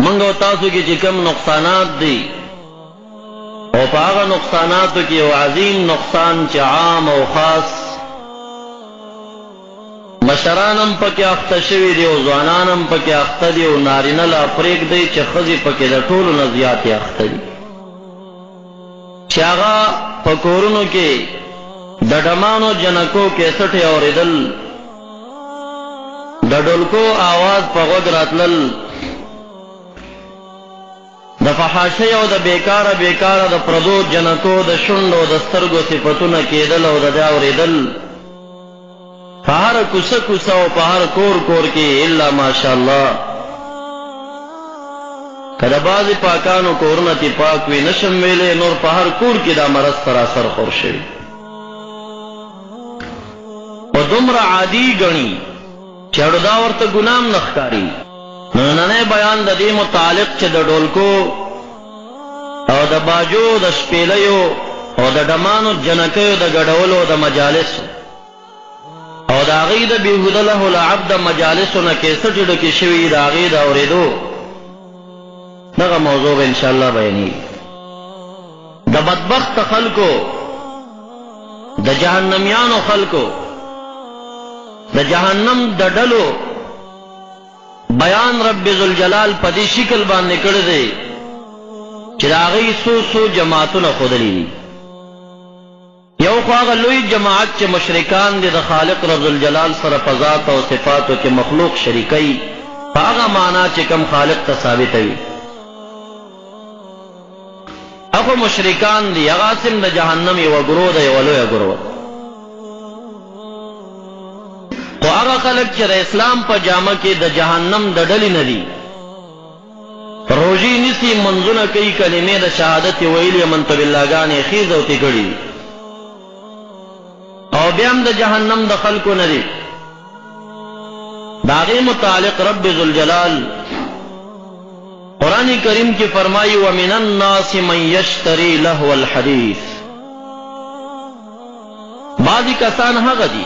منگا و تاسو کی چکم نقصانات دی او پا آغا نقصاناتو کی او عظیم نقصان چی عام او خاص مشرانم پکی اخته شوی دی او ځوانانم پکی اخته دی او نارینه لا پریک دی چې ښځې پکی د ټولو نه زیاتې اخته دي چې هغه په کورونو کې د ډمانو جنکو کیسټې اورېدل د ډولکو آواز په غوږ راتلل د فحاشۍ او د بیکاره د پردو جنکو د شونډو د سترګو صفتونه کېدل او د دا اورېدل په هر کوڅه کوڅه او په هر کور کور کې الا ماشاءالله که د بعضې پاکانو کورونه تی پاک وي نشم ویلی نور په هر کور کې دا مرض سراسر خور شوي او دومره عادي ګڼي چې اړو دا ورته ګناه هم نه ښکاري نننی بیان د دې متعلق چې د ډولکو او د باجو د شپیلیو او د ډمانو جنکیو د ګډولو د مجالسو او د هغې د بېهوده له لعب د مجالسو نه کیسټې ډکې شوي د هغې د اورېدو دغه موضوع به انشاءالله بیانېږي د بدبخته خلکو د جهنمیانو خلکو د جهنم د ډلو بیان رب ذوالجلال په دې شکل باندې کړی دی چې د هغې څو جماعتونه ښودلي دي یو خو هغه لوی جماعت چې مشرکان دي د خالق رب ذوالجلال سره په ذات او صفاتو کې مخلوق شریکوي په هغه معنا چې کوم خالق ته ثابتوي هغه مشرکان دي هغه اسم د جهنم یوه ګروه ده یوه لویه ګروه خو هغه خلک چې د اسلام په جامه کې د جهنم د ډلې نه دي روژې نیسي منځونه کوي کلمې د شهادت ویلي منت باللهګانې خیز او تې کړي او بیا هم د جهنم د خلکو نه دي د هغې متعلق رب ذوالجلال قرآن کریم کی فرمائی وَمِنَ النَّاسِ مَنْ يَشْتَرِي لَهْوَ الْحَدِيثِ بعضی کسان هغه دي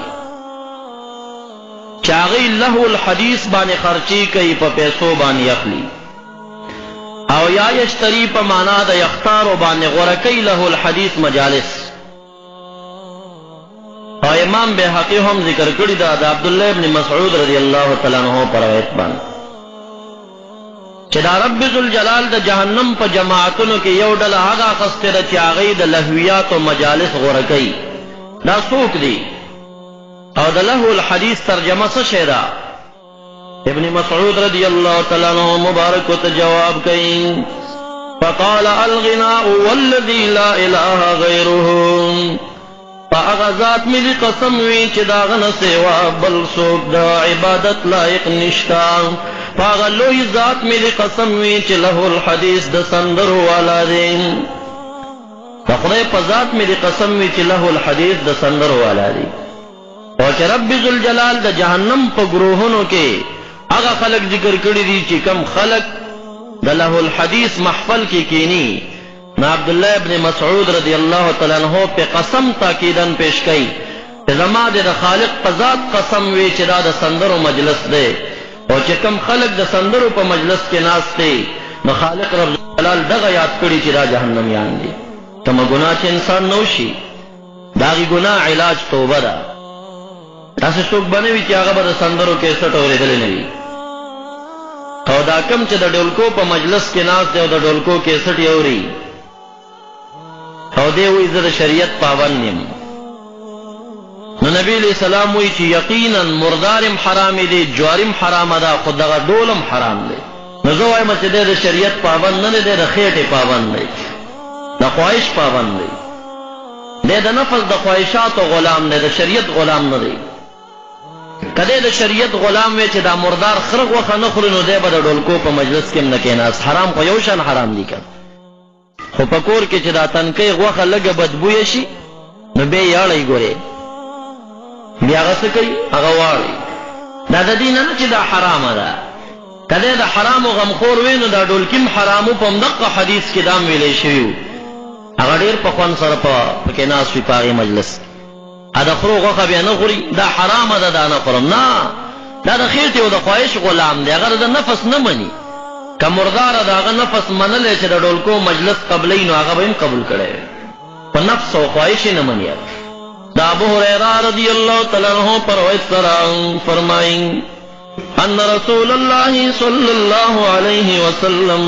چې هغې لهو الحدیث باندې خرچی کوي په پیسو باندې اخلي او یا یشتری په معنا د یختارو باندې غوره کوي لهو الحدیث مجالس او امام بهقي هم ذکر کړي دا د عبدالله ابن مسعود رضی الله تعالی عنہ پر روایت باندې چې دا رب ذوالجلال د جهنم په جماعتونو کې یو ډله هغه اخیستې ده چې هغې د لهویاتو مجالس غوره کوي دا څوک دي او د لهو الحدیث ترجمه څه شی ده ابن مسعود رضی الله تعالی عنہ مبارک ته جواب کوي فقال الغناء والذي لا اله غیره فاغه ذات مې دې قسم وي چې د هغه نه سوا بل څوک د عبادت لایق نشته فاغه لوی ذات مې دې قسم وي چې لهو الحدیث د سندرو والا دی د خدای په ذات مې دې قسم وي چې لهو الحدیث د سندرو والا دی او چې رب ذوالجلال د جهنم په گروهونو کې هغه خلک ذکر کړي دي چې کم خلک د لهو الحدیث محفل کې کینی نا عبدالله ابن مسعود رضی الله تعالی عنہ په قسم تاکیدن پیش کړي چې زما د خالق په ذات قسم وي چې دا د سندرو مجلس دی او چې کم خلک د سندرو په مجلس کې ناست دي نو خالق رب جلال دغه یاد کړي چې دا جهنمیان دي کومه ګناه چې انسان نو شي د هغې ګناه علاج توبه ده داسې څوک به نه وي چې هغه به د سندرو کیسټ اورېدلی نه وي او دا کم چې د ډولکو په مجلس کې ناست دی او د ډولکو کیسټ یې اوري او دی وایي زه د شریعت پابند یم نو نبی علیہ السلام وایي چې یقینا مردارم حرام دی جوارم حرامه ده خو دغه ډولم حرام دی نو زه وایم چې دی د شریعت پابند نه دی د خېټې پابند دی د خواهش پابند دی دی د نفس د خواهشاتو غلام دی د شریعت غلام نه دی که دی د شریعت غلام وی چې دا مردار خره غوښه نه خوري نو دی به د ډولکو په مجلس کې هم نه کېناست حرام خو یو شان حرام دی که خو په کور کې چې دا تنکۍ غوښه لږه بدبویه شي نو بیا یې اړی ګورې بیا هغه څه کوي هغه واړی دا د دې نه چې دا حرامه ده که دی د حرامو غمخور وی نو دا ډولکي حرامو په همدغه حدیث کې دا هم ویلی شوي وو هغه ډېر په خوند سره پکې ناست وي په هغې مجلس د خرو غوښه بیا نه خوري دا حرامه ده دا نه خورم نه دا د خېټې او د خواهش غلام دی هغه د نفس نه مني که مردار داغه نفس منلې چې د ډولکو مجلس قبلې نو هغه به هم قبول کړي په نفس او خواهش نه مني. دا ابو هريره رضی الله تعالی عنہ پر روایت سره فرمایي ان رسول الله صلی الله علیه وسلم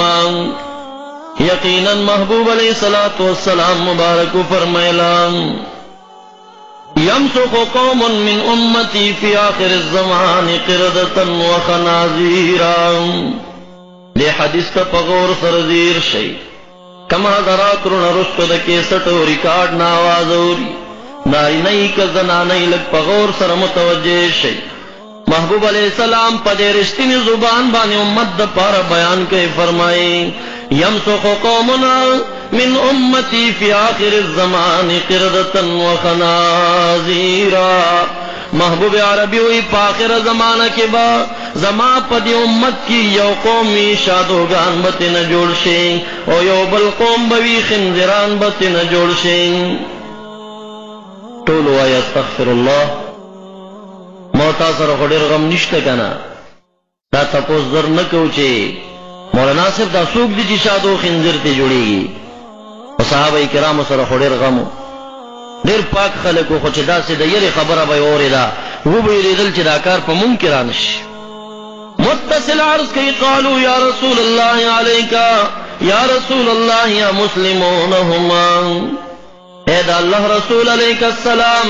یقینا محبوب علیہ الصلوۃ والسلام مبارک فرمایلا یمسخ قوم من امتی فی آخر الزمان قردة وخنازیرا. دے حدیث تا پغور سرزیر شئی کما حضرات رون رستو دا کیسٹ و ریکارڈ ناواز اوری ناری نئی کا زنانی لگ پغور سر متوجہ شئی. محبوب علیہ السلام پا دے رشتین زبان بانی امت دا پارا بیان کے فرمائی یمسخ قومنا من امتی فی آخر الزمان قردة وخنازیرا. محبوب عربی ہوئی پا آخر زمانہ کے با زما پا دی امت کی یو قومی شادوگان بتی نہ جوڑ شیں او یو بل قوم بوی خنزران بتی نہ جوڑ شیں. طولو آیا استغفر اللہ موتا سر خوڑیر غم نشتا کنا دا تپوس در نکو چے مولانا صرف دا سوک دی چی شادو خنزر تی جوڑی گی و صحابہ کرام سر خوڑیر غمو دیر پاک خلقو خوچ دا سی دا یر خبر بای اوری دا وہ بای دل چی دا کار پا منکرانش متصل عرض کی قالو یا رسول اللہ علیکا یا رسول اللہ یا مسلمونہما. اے دا اللہ رسول علیہ السلام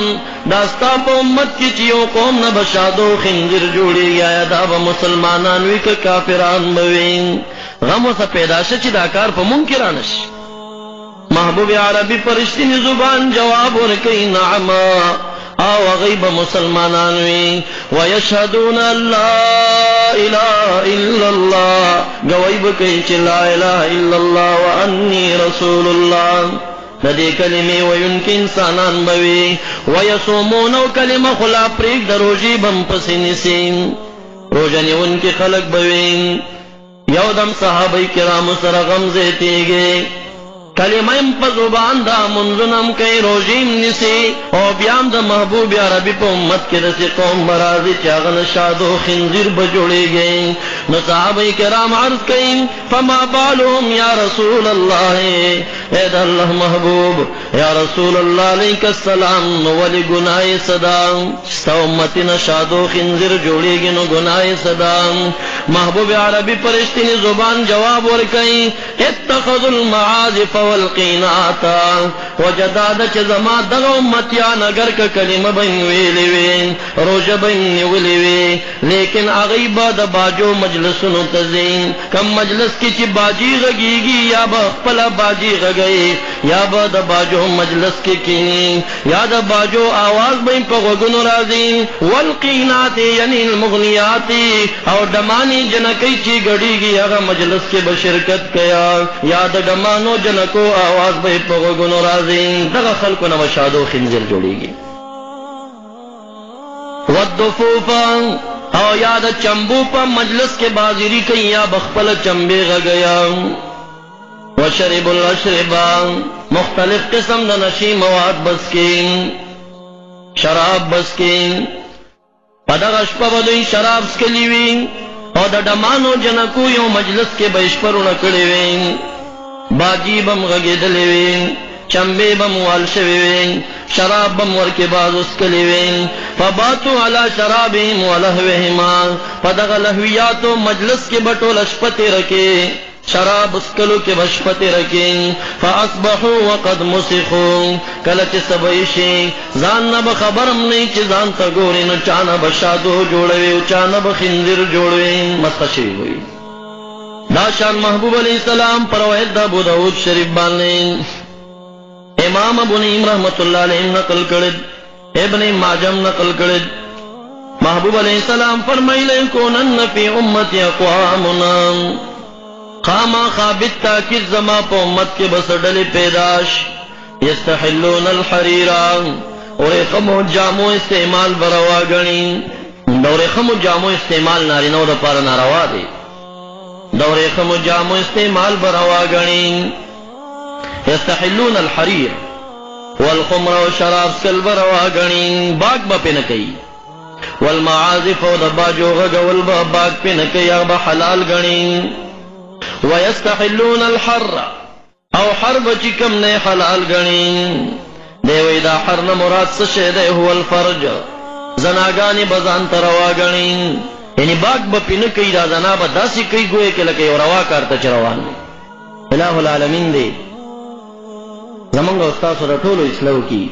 داستا پا امت کی چیو قوم نبشادو خنزر جوڑی گیا دا با مسلمانان وی که کافران بوین غم و سا پیداش چی دا کار پا منکرانش. محبوب عربی پرشتین زبان جواب ورکی نعما آو غیب مسلمانان وی ویشہدون لا الہ الا اللہ گویب کئی چی لا الہ الا اللہ وانی رسول اللہ ندی کلمی وینکی انسانان بوی ویسومونو کلمہ خلا پریک در روجی بم پسینسین روجنی ان کی خلق بوی یودم صحابہ کرام سر غمزے تیگے کلمیم پا زبان دا منزنم کئی روجیم نسی او بیام دا محبوب عربی پا امت کے رسی قوم برازی چاغن شادو خنزیر بجوڑی گئی. نو صحابہ کرام عرض کئی فما بالهم یا رسول اللہ اے دا اللہ محبوب یا رسول اللہ علیہ السلام ولی گناہ صدا ستا امتنا شادو خنزیر جوڑی گئی نو گناہ صدا. محبوب عربی پرشتین زبان جواب ورکئی اتخذ المعازف والقیناتا وجداد چه زما دغا امتیان اگر که کلمه بین ویلی وی روژ بین ویلی وی لیکن اغیبا دا باجو مجلسنو تزین کم مجلس کی چی باجی غگیگی یا با پلا باجی غگئی یا با دا باجو مجلس کی کینی یا دا باجو آواز بین پا غگنو رازین والقیناتی یعنی المغنیاتی اور دمانی جنکی چی گڑیگی اغا مجلس کے بشرکت کیا یا دا دمانو جنک کو آواز بھئی پغگنو رازین دغا خلقو نمشادو خنزر جوڑی گی. والدفوفا او یاد چمبو پا مجلس کے بازیری کئی یا بخپل چمبے غگیا. وشرب الاشربا مختلف قسم دا نشی مواد بسکین شراب بسکین پدغ اشپا بدوی شراب سکلیوین او دا دمانو جنکو یو مجلس کے بیشپرو نکڑیوین باجی بم غگی دلیوین چمبے بم والشویوین شراب بم ورکی باز اسکلیوین فباتو علا شرابیم ولہوہما فدغ لہویاتو مجلس کے بٹو لشپتی رکے شراب اسکلو کے بشپتی رکیں فاصبحوا وقد مسخوا کلچ سبیشی زان نب خبرم نہیں چی زان تا گوری نو چانا بشادو جوڑوی چانا بخنزر جوڑوی مسخشی ہوئی. دا شان محبوب علیہ السلام پروید دا ابو داود شریف بانلین امام ابو نعیم رحمت اللہ علیہ نقل کرد ابن ماجم نقل کرد محبوب علیہ السلام فرمائلے کونن فی امت اقوامنا خاما خابت تاکید زما پا امت کے بسڈل پیداش یستحلون الحریرا اور خمو جامو استعمال بروا گنی دور خمو جامو استعمال نارینو دا پار ناروا دے دور خمو جامو استعمال بروا گنی یستحلون الحریر والخمر و شراب سکل بروا گنی باگ با پی نکی والمعازف و دبا جو غگ والبا باگ پی نکی اغبا حلال گنی ويستحلون الحر او حرب چی کم نے حلال گنی دیوی دا حرن مراد سشے دے هو الفرج زناگانی بزان تروا گنی یعنی باغ بپی نکی دا زنا با داسی کئی گوئے کہ لکے روا کارتا چروان الہ العالمین دے زمانگا استاس و رٹولو اسلو کی